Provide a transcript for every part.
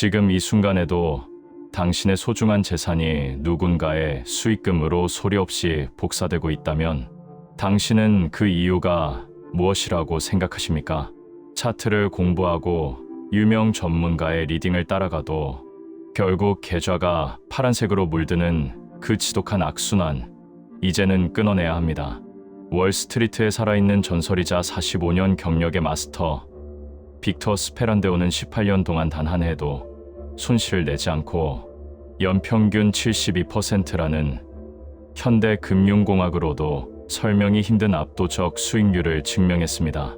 지금 이 순간에도 당신의 소중한 재산이 누군가의 수익금으로 소리 없이 복사되고 있다면 당신은 그 이유가 무엇이라고 생각하십니까? 차트를 공부하고 유명 전문가의 리딩을 따라가도 결국 계좌가 파란색으로 물드는 그 지독한 악순환, 이제는 끊어내야 합니다. 월스트리트에 살아있는 전설이자 45년 경력의 마스터 빅터 스페란데오는 18년 동안 단 한 해도 손실을 내지 않고 연평균 72%라는 현대 금융공학으로도 설명이 힘든 압도적 수익률을 증명했습니다.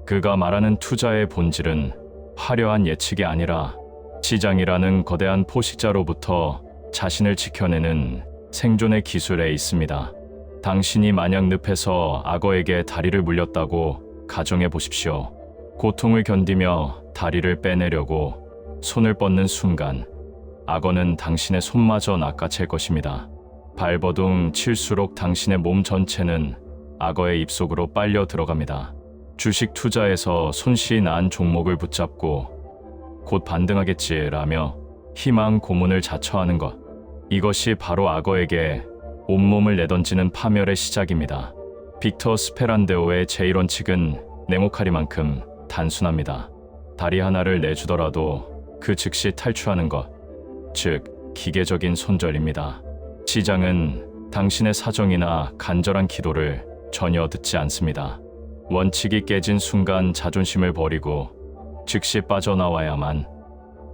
그가 말하는 투자의 본질은 화려한 예측이 아니라 시장이라는 거대한 포식자로부터 자신을 지켜내는 생존의 기술에 있습니다. 당신이 만약 늪에서 악어에게 다리를 물렸다고 가정해 보십시오. 고통을 견디며 다리를 빼내려고 손을 뻗는 순간 악어는 당신의 손마저 낚아챌 것입니다. 발버둥 칠수록 당신의 몸 전체는 악어의 입속으로 빨려 들어갑니다. 주식 투자에서 손실이 난 종목을 붙잡고 곧 반등하겠지라며 희망 고문을 자처하는 것, 이것이 바로 악어에게 온몸을 내던지는 파멸의 시작입니다. 빅터 스페란데오의 제1원칙은 네모카리만큼 단순합니다. 다리 하나를 내주더라도 그 즉시 탈출하는 것, 즉 기계적인 손절입니다. 시장은 당신의 사정이나 간절한 기도를 전혀 듣지 않습니다. 원칙이 깨진 순간 자존심을 버리고 즉시 빠져나와야만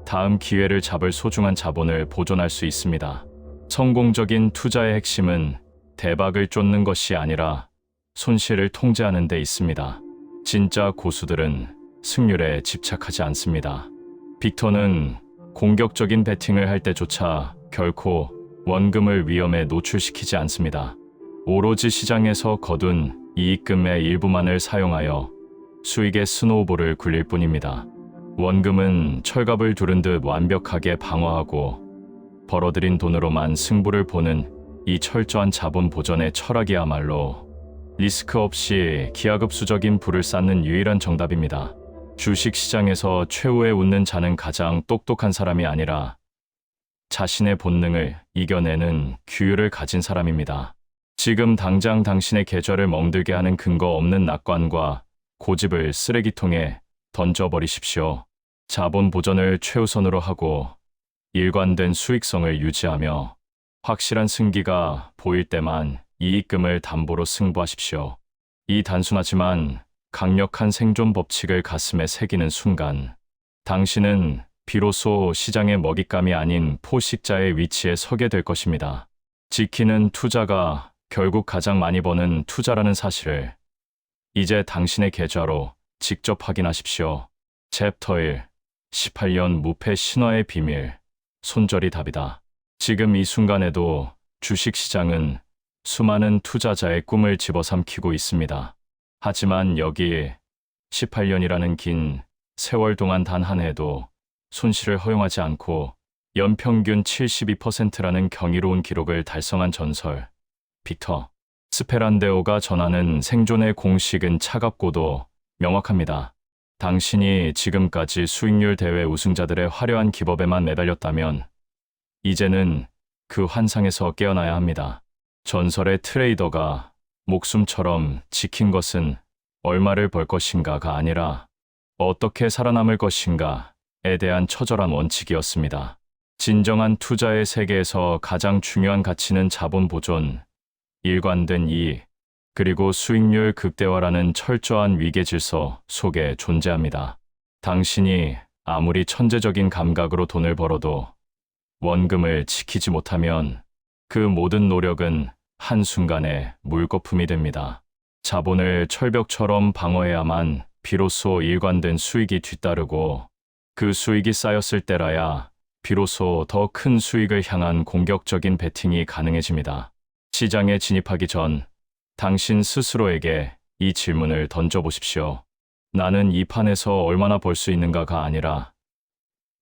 다음 기회를 잡을 소중한 자본을 보존할 수 있습니다. 성공적인 투자의 핵심은 대박을 쫓는 것이 아니라 손실을 통제하는 데 있습니다. 진짜 고수들은 승률에 집착하지 않습니다. 빅터는 공격적인 배팅을 할 때조차 결코 원금을 위험에 노출시키지 않습니다. 오로지 시장에서 거둔 이익금의 일부만을 사용하여 수익의 스노우볼을 굴릴 뿐입니다. 원금은 철갑을 두른 듯 완벽하게 방어하고 벌어들인 돈으로만 승부를 보는 이 철저한 자본 보전의 철학이야말로 리스크 없이 기하급수적인 부를 쌓는 유일한 정답입니다. 주식시장에서 최후에 웃는 자는 가장 똑똑한 사람이 아니라 자신의 본능을 이겨내는 규율을 가진 사람입니다. 지금 당장 당신의 계좌를 멍들게 하는 근거 없는 낙관과 고집을 쓰레기통에 던져버리십시오. 자본 보전을 최우선으로 하고 일관된 수익성을 유지하며 확실한 승기가 보일 때만 이익금을 담보로 승부하십시오. 이 단순하지만 강력한 생존 법칙을 가슴에 새기는 순간 당신은 비로소 시장의 먹잇감이 아닌 포식자의 위치에 서게 될 것입니다. 지키는 투자가 결국 가장 많이 버는 투자라는 사실을 이제 당신의 계좌로 직접 확인하십시오. 챕터 1. 18년 무패 신화의 비밀. 손절이 답이다. 지금 이 순간에도 주식시장은 수많은 투자자의 꿈을 집어삼키고 있습니다. 하지만 여기 18년이라는 긴 세월 동안 단 한 해도 손실을 허용하지 않고 연평균 72%라는 경이로운 기록을 달성한 전설 빅터 스페란데오가 전하는 생존의 공식은 차갑고도 명확합니다. 당신이 지금까지 수익률 대회 우승자들의 화려한 기법에만 매달렸다면 이제는 그 환상에서 깨어나야 합니다. 전설의 트레이더가 목숨처럼 지킨 것은 얼마를 벌 것인가가 아니라 어떻게 살아남을 것인가에 대한 처절한 원칙이었습니다. 진정한 투자의 세계에서 가장 중요한 가치는 자본 보존, 일관된 이익, 그리고 수익률 극대화라는 철저한 위계 질서 속에 존재합니다. 당신이 아무리 천재적인 감각으로 돈을 벌어도 원금을 지키지 못하면 그 모든 노력은 한순간에 물거품이 됩니다. 자본을 철벽처럼 방어해야만 비로소 일관된 수익이 뒤따르고 그 수익이 쌓였을 때라야 비로소 더 큰 수익을 향한 공격적인 베팅이 가능해집니다. 시장에 진입하기 전 당신 스스로에게 이 질문을 던져보십시오. 나는 이 판에서 얼마나 벌 수 있는가가 아니라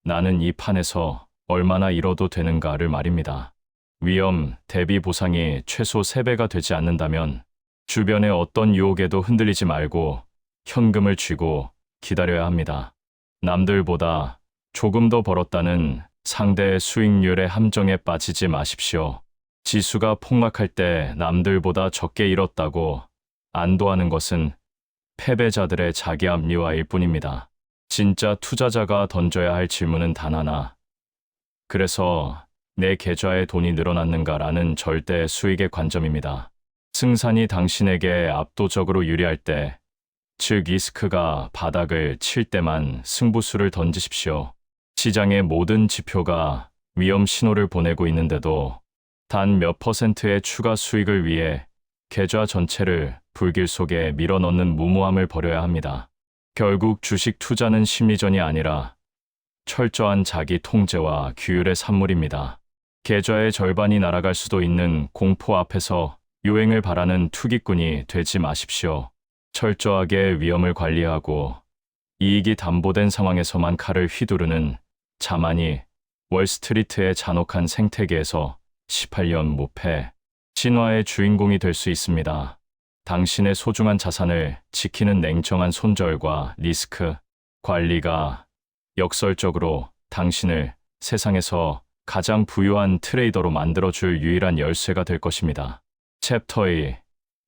나는 이 판에서 얼마나 잃어도 되는가를 말입니다. 위험 대비 보상이 최소 3배가 되지 않는다면 주변의 어떤 유혹에도 흔들리지 말고 현금을 쥐고 기다려야 합니다. 남들보다 조금 더 벌었다는 상대의 수익률의 함정에 빠지지 마십시오. 지수가 폭락할 때 남들보다 적게 잃었다고 안도하는 것은 패배자들의 자기 합리화일 뿐입니다. 진짜 투자자가 던져야 할 질문은 단 하나. 그래서 내 계좌에 돈이 늘어났는가라는 절대 수익의 관점입니다. 승산이 당신에게 압도적으로 유리할 때, 즉 리스크가 바닥을 칠 때만 승부수를 던지십시오. 시장의 모든 지표가 위험 신호를 보내고 있는데도 단 몇 퍼센트의 추가 수익을 위해 계좌 전체를 불길 속에 밀어넣는 무모함을 버려야 합니다. 결국 주식 투자는 심리전이 아니라 철저한 자기 통제와 규율의 산물입니다. 계좌의 절반이 날아갈 수도 있는 공포 앞에서 요행을 바라는 투기꾼이 되지 마십시오. 철저하게 위험을 관리하고 이익이 담보된 상황에서만 칼을 휘두르는 자만이 월스트리트의 잔혹한 생태계에서 18년 무패, 신화의 주인공이 될 수 있습니다. 당신의 소중한 자산을 지키는 냉정한 손절과 리스크 관리가 역설적으로 당신을 세상에서 가장 부유한 트레이더로 만들어줄 유일한 열쇠가 될 것입니다. 챕터 2.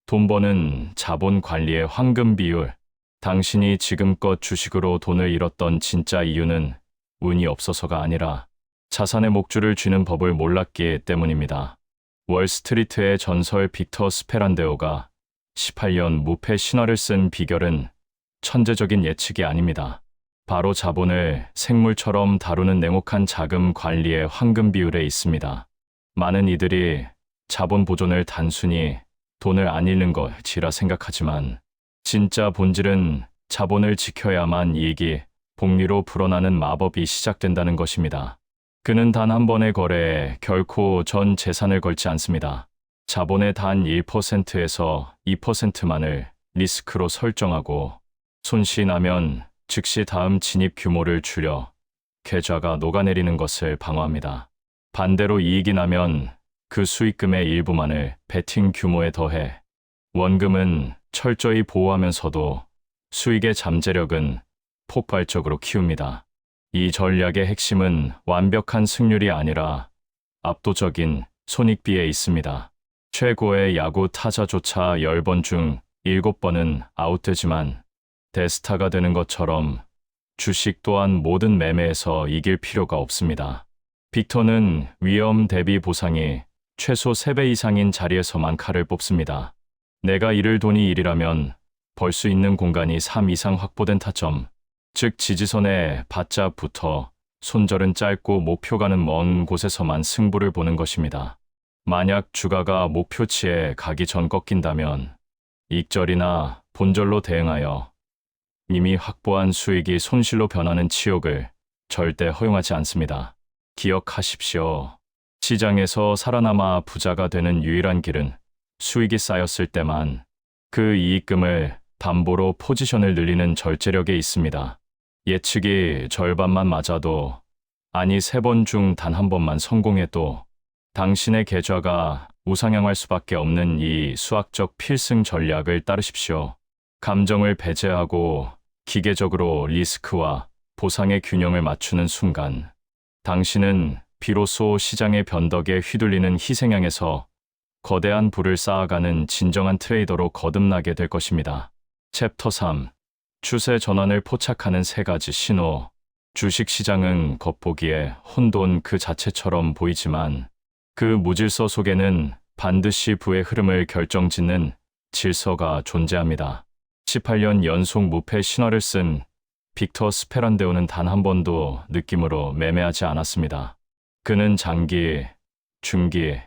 돈 버는 자본 관리의 황금 비율. 당신이 지금껏 주식으로 돈을 잃었던 진짜 이유는 운이 없어서가 아니라 자산의 목줄을 쥐는 법을 몰랐기 때문입니다. 월스트리트의 전설 빅터 스페란데오가 18년 무패 신화를 쓴 비결은 천재적인 예측이 아닙니다. 바로 자본을 생물처럼 다루는 냉혹한 자금 관리의 황금 비율에 있습니다. 많은 이들이 자본 보존을 단순히 돈을 안 잃는 것이라 생각하지만 진짜 본질은 자본을 지켜야만 이익이 복리로 불어나는 마법이 시작된다는 것입니다. 그는 단 한 번의 거래에 결코 전 재산을 걸지 않습니다. 자본의 단 1%에서 2%만을 리스크로 설정하고 손실이 나면 즉시 다음 진입 규모를 줄여 계좌가 녹아내리는 것을 방어합니다. 반대로 이익이 나면 그 수익금의 일부만을 베팅 규모에 더해 원금은 철저히 보호하면서도 수익의 잠재력은 폭발적으로 키웁니다. 이 전략의 핵심은 완벽한 승률이 아니라 압도적인 손익비에 있습니다. 최고의 야구 타자조차 10번 중 7번은 아웃되지만 대스타가 되는 것처럼 주식 또한 모든 매매에서 이길 필요가 없습니다. 빅터는 위험 대비 보상이 최소 3배 이상인 자리에서만 칼을 뽑습니다. 내가 잃을 돈이 1이라면 벌 수 있는 공간이 3 이상 확보된 타점, 즉 지지선에 바짝 붙어 손절은 짧고 목표가는 먼 곳에서만 승부를 보는 것입니다. 만약 주가가 목표치에 가기 전 꺾인다면 익절이나 본절로 대응하여 이미 확보한 수익이 손실로 변하는 치욕을 절대 허용하지 않습니다. 기억하십시오. 시장에서 살아남아 부자가 되는 유일한 길은 수익이 쌓였을 때만 그 이익금을 담보로 포지션을 늘리는 절제력에 있습니다. 예측이 절반만 맞아도, 아니 3번 중 단 한 번만 성공해도 당신의 계좌가 우상향할 수밖에 없는 이 수학적 필승 전략을 따르십시오. 감정을 배제하고 기계적으로 리스크와 보상의 균형을 맞추는 순간, 당신은 비로소 시장의 변덕에 휘둘리는 희생양에서 거대한 부를 쌓아가는 진정한 트레이더로 거듭나게 될 것입니다. 챕터 3. 추세 전환을 포착하는 3가지 신호. 주식시장은 겉보기에 혼돈 그 자체처럼 보이지만 그 무질서 속에는 반드시 부의 흐름을 결정짓는 질서가 존재합니다. 18년 연속 무패 신화를 쓴 빅터 스페란데오는 단 한 번도 느낌으로 매매하지 않았습니다. 그는 장기, 중기,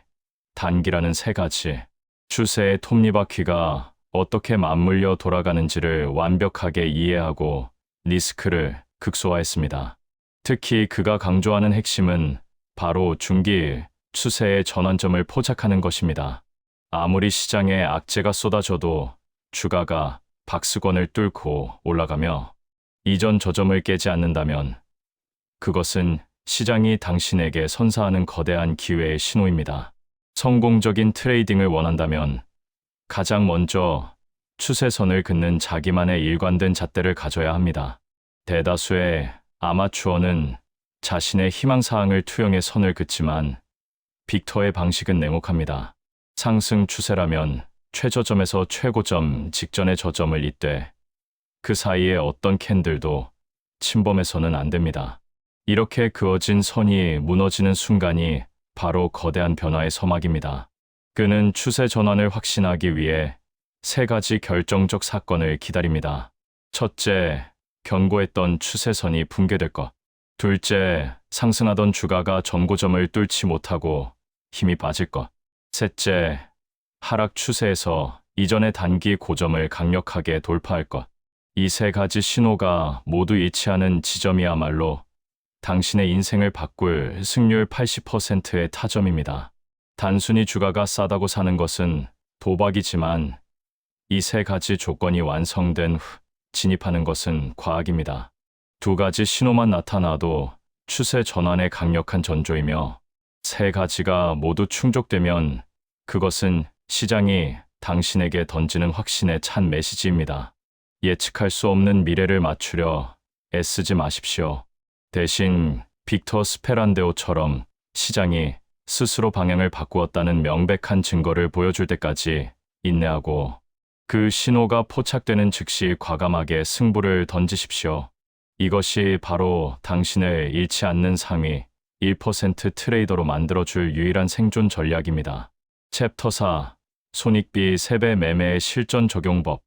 단기라는 3가지 추세의 톱니바퀴가 어떻게 맞물려 돌아가는지를 완벽하게 이해하고 리스크를 극소화했습니다. 특히 그가 강조하는 핵심은 바로 중기 추세의 전환점을 포착하는 것입니다. 아무리 시장에 악재가 쏟아져도 주가가 박스권을 뚫고 올라가며 이전 저점을 깨지 않는다면 그것은 시장이 당신에게 선사하는 거대한 기회의 신호입니다. 성공적인 트레이딩을 원한다면 가장 먼저 추세선을 긋는 자기만의 일관된 잣대를 가져야 합니다. 대다수의 아마추어는 자신의 희망사항을 투영해 선을 긋지만 빅터의 방식은 냉혹합니다. 상승 추세라면 최저점에서 최고점 직전의 저점을 잇되 그 사이에 어떤 캔들도 침범해서는 안 됩니다. 이렇게 그어진 선이 무너지는 순간이 바로 거대한 변화의 서막입니다. 그는 추세 전환을 확신하기 위해 세 가지 결정적 사건을 기다립니다. 첫째, 견고했던 추세선이 붕괴될 것. 둘째, 상승하던 주가가 전고점을 뚫지 못하고 힘이 빠질 것. 셋째, 하락 추세에서 이전의 단기 고점을 강력하게 돌파할 것. 이 세 가지 신호가 모두 일치하는 지점이야말로 당신의 인생을 바꿀 승률 80%의 타점입니다. 단순히 주가가 싸다고 사는 것은 도박이지만 이 세 가지 조건이 완성된 후 진입하는 것은 과학입니다. 두 가지 신호만 나타나도 추세 전환의 강력한 전조이며 세 가지가 모두 충족되면 그것은 시장이 당신에게 던지는 확신에 찬 메시지입니다. 예측할 수 없는 미래를 맞추려 애쓰지 마십시오. 대신 빅터 스페란데오처럼 시장이 스스로 방향을 바꾸었다는 명백한 증거를 보여줄 때까지 인내하고 그 신호가 포착되는 즉시 과감하게 승부를 던지십시오. 이것이 바로 당신을 잃지 않는 상위 1% 트레이더로 만들어줄 유일한 생존 전략입니다. 챕터 4. 손익비 3배 매매의 실전 적용법.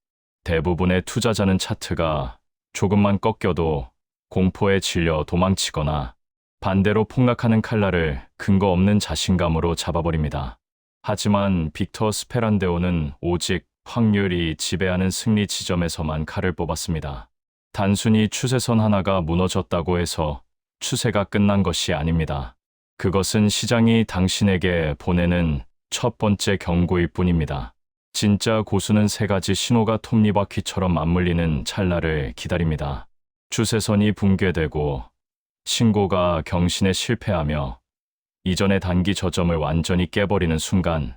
대부분의 투자자는 차트가 조금만 꺾여도 공포에 질려 도망치거나 반대로 폭락하는 칼날을 근거 없는 자신감으로 잡아버립니다. 하지만 빅터 스페란데오는 오직 확률이 지배하는 승리 지점에서만 칼을 뽑았습니다. 단순히 추세선 하나가 무너졌다고 해서 추세가 끝난 것이 아닙니다. 그것은 시장이 당신에게 보내는 첫 번째 경고일 뿐입니다. 진짜 고수는 세 가지 신호가 톱니바퀴처럼 맞물리는 찰나를 기다립니다. 추세선이 붕괴되고 신고가 경신에 실패하며 이전의 단기 저점을 완전히 깨버리는 순간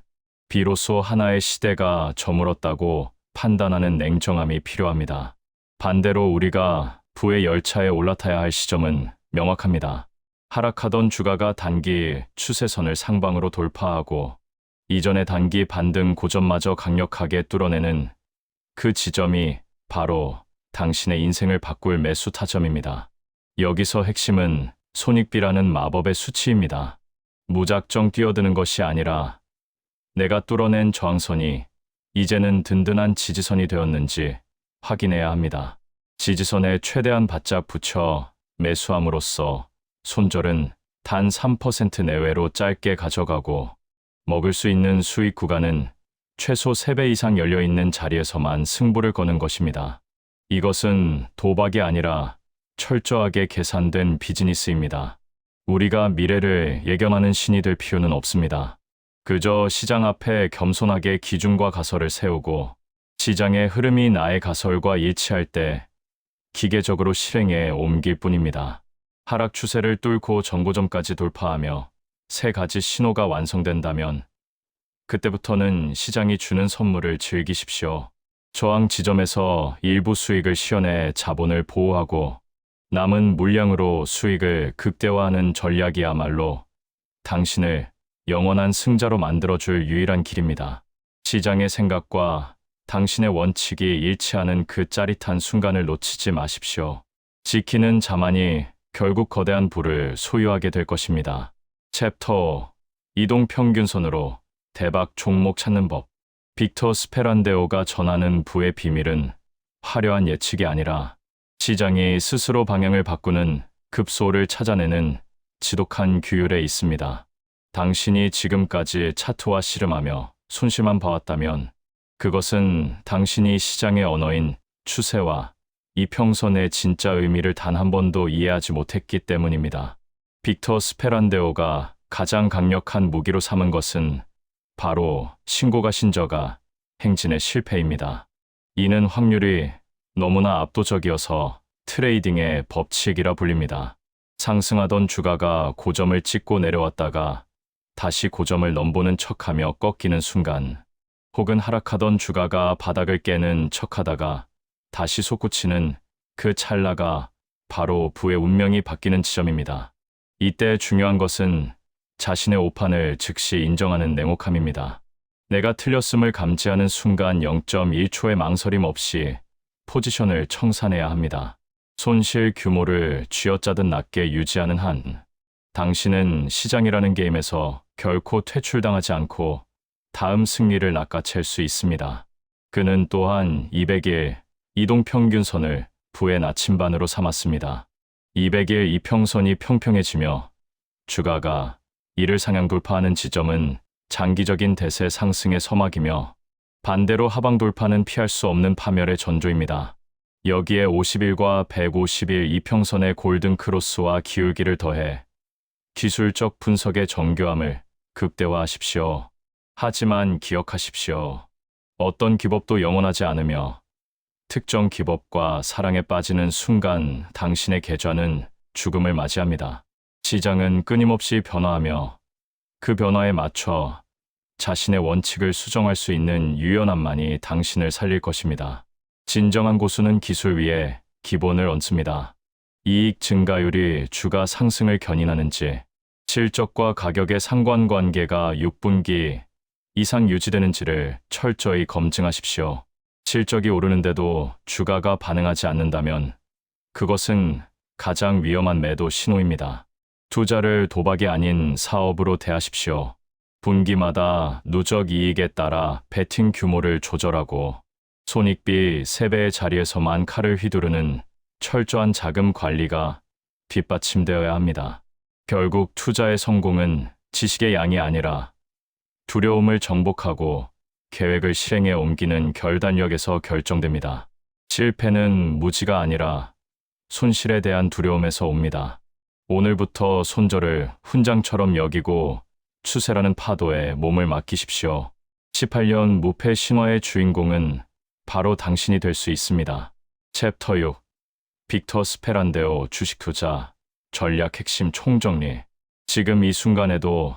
비로소 하나의 시대가 저물었다고 판단하는 냉정함이 필요합니다. 반대로 우리가 부의 열차에 올라타야 할 시점은 명확합니다. 하락하던 주가가 단기 추세선을 상방으로 돌파하고 이전의 단기 반등 고점마저 강력하게 뚫어내는 그 지점이 바로 당신의 인생을 바꿀 매수 타점입니다. 여기서 핵심은 손익비라는 마법의 수치입니다. 무작정 뛰어드는 것이 아니라 내가 뚫어낸 저항선이 이제는 든든한 지지선이 되었는지 확인해야 합니다. 지지선에 최대한 바짝 붙여 매수함으로써 손절은 단 3% 내외로 짧게 가져가고 먹을 수 있는 수익 구간은 최소 3배 이상 열려있는 자리에서만 승부를 거는 것입니다. 이것은 도박이 아니라 철저하게 계산된 비즈니스입니다. 우리가 미래를 예견하는 신이 될 필요는 없습니다. 그저 시장 앞에 겸손하게 기준과 가설을 세우고 시장의 흐름이 나의 가설과 일치할 때 기계적으로 실행에 옮길 뿐입니다. 하락 추세를 뚫고 전고점까지 돌파하며 세 가지 신호가 완성된다면 그때부터는 시장이 주는 선물을 즐기십시오. 저항 지점에서 일부 수익을 시현해 자본을 보호하고 남은 물량으로 수익을 극대화하는 전략이야말로 당신을 영원한 승자로 만들어줄 유일한 길입니다. 시장의 생각과 당신의 원칙이 일치하는 그 짜릿한 순간을 놓치지 마십시오. 지키는 자만이 결국 거대한 부를 소유하게 될 것입니다. 챕터 5. 이동평균선으로 대박 종목 찾는 법. 빅터 스페란데오가 전하는 부의 비밀은 화려한 예측이 아니라 시장이 스스로 방향을 바꾸는 급소를 찾아내는 지독한 규율에 있습니다. 당신이 지금까지 차트와 씨름하며 손실만 봐왔다면 그것은 당신이 시장의 언어인 추세와 이평선의 진짜 의미를 단 한 번도 이해하지 못했기 때문입니다. 빅터 스페란데오가 가장 강력한 무기로 삼은 것은 바로 신고가 신저가 행진의 실패입니다. 이는 확률이 너무나 압도적이어서 트레이딩의 법칙이라 불립니다. 상승하던 주가가 고점을 찍고 내려왔다가 다시 고점을 넘보는 척하며 꺾이는 순간, 혹은 하락하던 주가가 바닥을 깨는 척하다가 다시 솟구치는 그 찰나가 바로 부의 운명이 바뀌는 지점입니다. 이때 중요한 것은 자신의 오판을 즉시 인정하는 냉혹함입니다. 내가 틀렸음을 감지하는 순간 0.1초의 망설임 없이 포지션을 청산해야 합니다. 손실 규모를 쥐어짜듯 낮게 유지하는 한, 당신은 시장이라는 게임에서 결코 퇴출당하지 않고 다음 승리를 낚아챌 수 있습니다. 그는 또한 200일 이동평균선을 부의 나침반으로 삼았습니다. 200일 이평선이 평평해지며 주가가 이를 상향 돌파하는 지점은 장기적인 대세 상승의 서막이며 반대로 하방 돌파는 피할 수 없는 파멸의 전조입니다. 여기에 50일과 150일 이평선의 골든 크로스와 기울기를 더해 기술적 분석의 정교함을 극대화하십시오. 하지만 기억하십시오. 어떤 기법도 영원하지 않으며 특정 기법과 사랑에 빠지는 순간 당신의 계좌는 죽음을 맞이합니다. 시장은 끊임없이 변화하며 그 변화에 맞춰 자신의 원칙을 수정할 수 있는 유연함만이 당신을 살릴 것입니다. 진정한 고수는 기술 위에 기본을 얹습니다. 이익 증가율이 주가 상승을 견인하는지, 실적과 가격의 상관관계가 6분기 이상 유지되는지를 철저히 검증하십시오. 실적이 오르는데도 주가가 반응하지 않는다면 그것은 가장 위험한 매도 신호입니다. 투자를 도박이 아닌 사업으로 대하십시오. 분기마다 누적 이익에 따라 베팅 규모를 조절하고 손익비 3배의 자리에서만 칼을 휘두르는 철저한 자금 관리가 뒷받침되어야 합니다. 결국 투자의 성공은 지식의 양이 아니라 두려움을 정복하고 계획을 실행에 옮기는 결단력에서 결정됩니다. 실패는 무지가 아니라 손실에 대한 두려움에서 옵니다. 오늘부터 손절을 훈장처럼 여기고 추세라는 파도에 몸을 맡기십시오. 18년 무패 신화의 주인공은 바로 당신이 될 수 있습니다. 챕터 6. 빅터 스페란데오 주식투자 전략 핵심 총정리. 지금 이 순간에도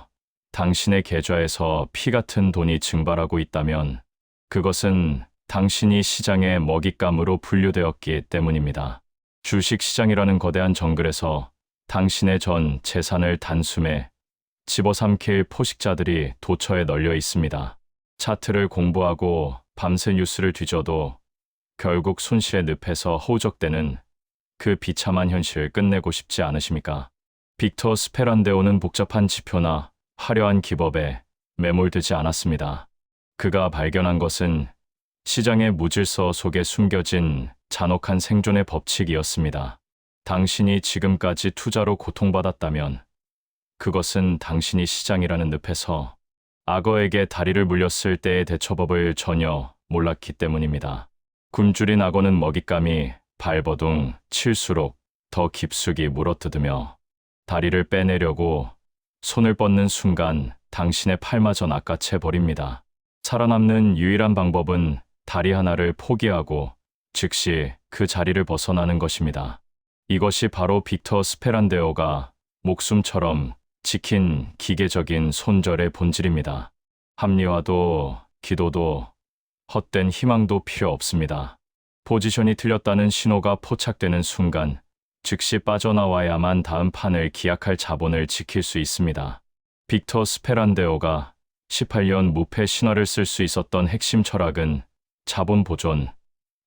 당신의 계좌에서 피 같은 돈이 증발하고 있다면 그것은 당신이 시장의 먹잇감으로 분류되었기 때문입니다. 주식시장이라는 거대한 정글에서 당신의 전 재산을 단숨에 집어삼킬 포식자들이 도처에 널려 있습니다. 차트를 공부하고 밤새 뉴스를 뒤져도 결국 손실의 늪에서 허우적대는 그 비참한 현실을 끝내고 싶지 않으십니까? 빅터 스페란데오는 복잡한 지표나 화려한 기법에 매몰되지 않았습니다. 그가 발견한 것은 시장의 무질서 속에 숨겨진 잔혹한 생존의 법칙이었습니다. 당신이 지금까지 투자로 고통받았다면 그것은 당신이 시장이라는 늪에서 악어에게 다리를 물렸을 때의 대처법을 전혀 몰랐기 때문입니다. 굶주린 악어는 먹잇감이 발버둥 칠수록 더 깊숙이 물어뜯으며 다리를 빼내려고 손을 뻗는 순간 당신의 팔마저 낚아채 버립니다. 살아남는 유일한 방법은 다리 하나를 포기하고 즉시 그 자리를 벗어나는 것입니다. 이것이 바로 빅터 스페란데오가 목숨처럼 지킨 기계적인 손절의 본질입니다. 합리화도 기도도 헛된 희망도 필요 없습니다. 포지션이 틀렸다는 신호가 포착되는 순간 즉시 빠져나와야만 다음 판을 기약할 자본을 지킬 수 있습니다. 빅터 스페란데오가 18년 무패 신화를 쓸 수 있었던 핵심 철학은 자본 보존,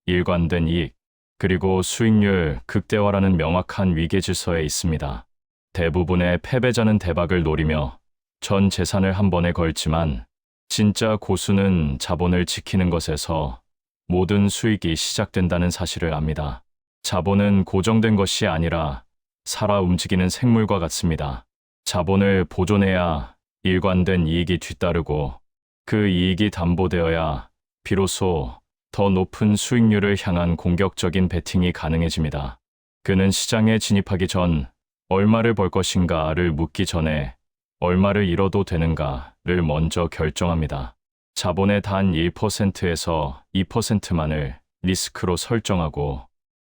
일관된 이익, 그리고 수익률 극대화라는 명확한 위계 질서에 있습니다. 대부분의 패배자는 대박을 노리며 전 재산을 한 번에 걸지만 진짜 고수는 자본을 지키는 것에서 모든 수익이 시작된다는 사실을 압니다. 자본은 고정된 것이 아니라 살아 움직이는 생물과 같습니다. 자본을 보존해야 일관된 이익이 뒤따르고 그 이익이 담보되어야 비로소 더 높은 수익률을 향한 공격적인 베팅이 가능해집니다. 그는 시장에 진입하기 전 얼마를 벌 것인가를 묻기 전에 얼마를 잃어도 되는가를 먼저 결정합니다. 자본의 단 1%에서 2%만을 리스크로 설정하고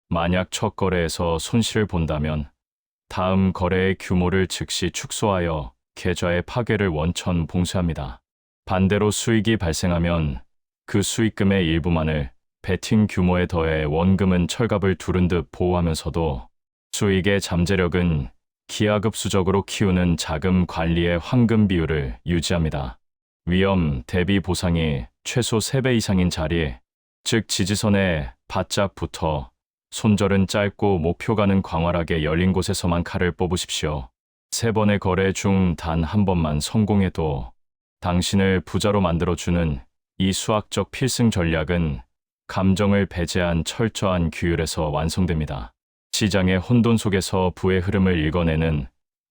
만약 첫 거래에서 손실을 본다면 다음 거래의 규모를 즉시 축소하여 계좌의 파괴를 원천 봉쇄합니다. 반대로 수익이 발생하면 그 수익금의 일부만을 베팅 규모에 더해 원금은 철갑을 두른 듯 보호하면서도 수익의 잠재력은 기하급수적으로 키우는 자금 관리의 황금 비율을 유지합니다. 위험 대비 보상이 최소 3배 이상인 자리, 즉 지지선에 바짝 붙어 손절은 짧고 목표가는 광활하게 열린 곳에서만 칼을 뽑으십시오. 3번의 거래 중 단 한 번만 성공해도 당신을 부자로 만들어주는 이 수학적 필승 전략은 감정을 배제한 철저한 규율에서 완성됩니다. 시장의 혼돈 속에서 부의 흐름을 읽어내는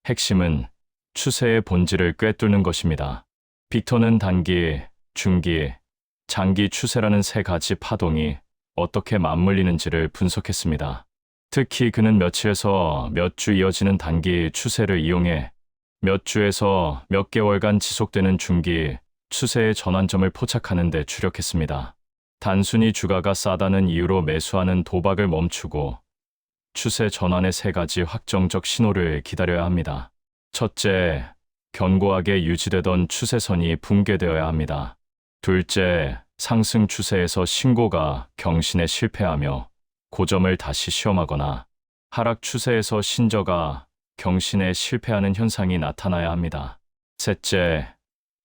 핵심은 추세의 본질을 꿰뚫는 것입니다. 빅터는 단기, 중기, 장기 추세라는 3가지 파동이 어떻게 맞물리는지를 분석했습니다. 특히 그는 며칠에서 몇 주 이어지는 단기 추세를 이용해 몇 주에서 몇 개월간 지속되는 중기 추세의 전환점을 포착하는 데 주력했습니다. 단순히 주가가 싸다는 이유로 매수하는 도박을 멈추고 추세 전환의 3가지 확정적 신호를 기다려야 합니다. 첫째, 견고하게 유지되던 추세선이 붕괴되어야 합니다. 둘째, 상승 추세에서 신고가 경신에 실패하며 고점을 다시 시험하거나 하락 추세에서 신저가 경신에 실패하는 현상이 나타나야 합니다. 셋째,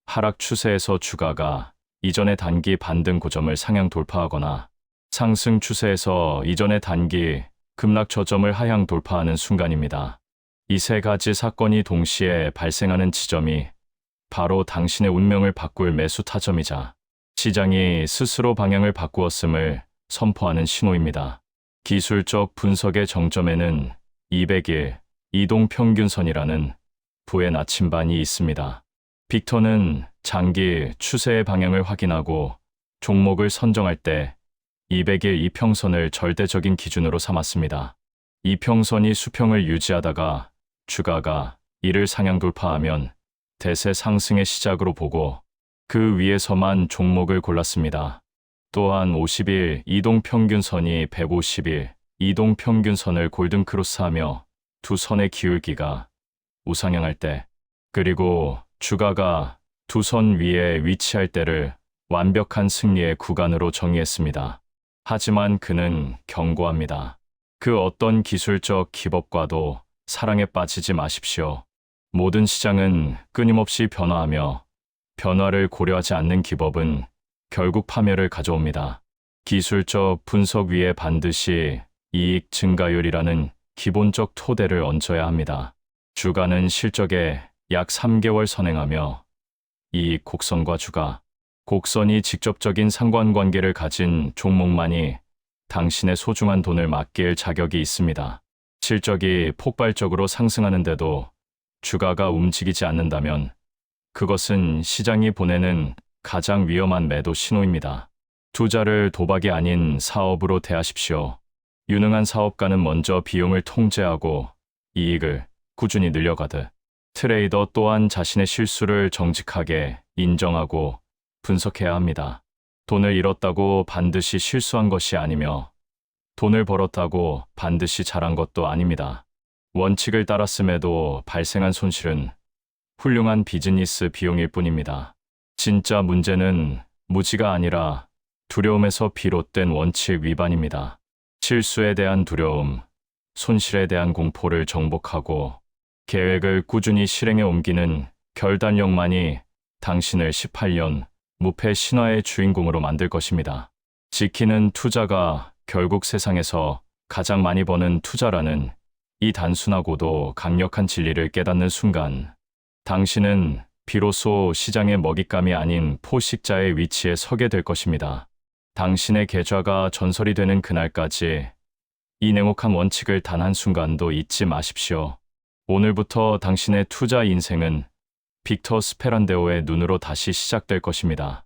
하락 추세에서 주가가 이전의 단기 반등 고점을 상향 돌파하거나 상승 추세에서 이전의 단기 급락 저점을 하향 돌파하는 순간입니다. 이 3가지 사건이 동시에 발생하는 지점이 바로 당신의 운명을 바꿀 매수 타점이자 시장이 스스로 방향을 바꾸었음을 선포하는 신호입니다. 기술적 분석의 정점에는 200일 이동평균선이라는 부의 나침반이 있습니다. 빅터는 장기 추세의 방향을 확인하고 종목을 선정할 때 200일 이평선을 절대적인 기준으로 삼았습니다. 이평선이 수평을 유지하다가 주가가 이를 상향 돌파하면 대세 상승의 시작으로 보고 그 위에서만 종목을 골랐습니다. 또한 50일 이동평균선이 150일 이동평균선을 골든크로스하며 두 선의 기울기가 우상향할 때, 그리고 주가가 두 선 위에 위치할 때를 완벽한 승리의 구간으로 정의했습니다. 하지만 그는 경고합니다. 그 어떤 기술적 기법과도 사랑에 빠지지 마십시오. 모든 시장은 끊임없이 변화하며 변화를 고려하지 않는 기법은 결국 파멸을 가져옵니다. 기술적 분석 위에 반드시 이익 증가율이라는 기본적 토대를 얹어야 합니다. 주가는 실적에 약 3개월 선행하며 이익 곡선과 주가, 곡선이 직접적인 상관관계를 가진 종목만이 당신의 소중한 돈을 맡길 자격이 있습니다. 실적이 폭발적으로 상승하는데도 주가가 움직이지 않는다면 그것은 시장이 보내는 가장 위험한 매도 신호입니다. 투자를 도박이 아닌 사업으로 대하십시오. 유능한 사업가는 먼저 비용을 통제하고 이익을 꾸준히 늘려가듯 트레이더 또한 자신의 실수를 정직하게 인정하고 분석해야 합니다. 돈을 잃었다고 반드시 실수한 것이 아니며 돈을 벌었다고 반드시 잘한 것도 아닙니다. 원칙을 따랐음에도 발생한 손실은 훌륭한 비즈니스 비용일 뿐입니다. 진짜 문제는 무지가 아니라 두려움에서 비롯된 원칙 위반입니다. 실수에 대한 두려움, 손실에 대한 공포를 정복하고 계획을 꾸준히 실행에 옮기는 결단력만이 당신을 18년 무패 신화의 주인공으로 만들 것입니다. 지키는 투자가 결국 세상에서 가장 많이 버는 투자라는 이 단순하고도 강력한 진리를 깨닫는 순간, 당신은 비로소 시장의 먹잇감이 아닌 포식자의 위치에 서게 될 것입니다. 당신의 계좌가 전설이 되는 그날까지 이 냉혹한 원칙을 단 한순간도 잊지 마십시오. 오늘부터 당신의 투자 인생은 빅터 스페란데오의 눈으로 다시 시작될 것입니다.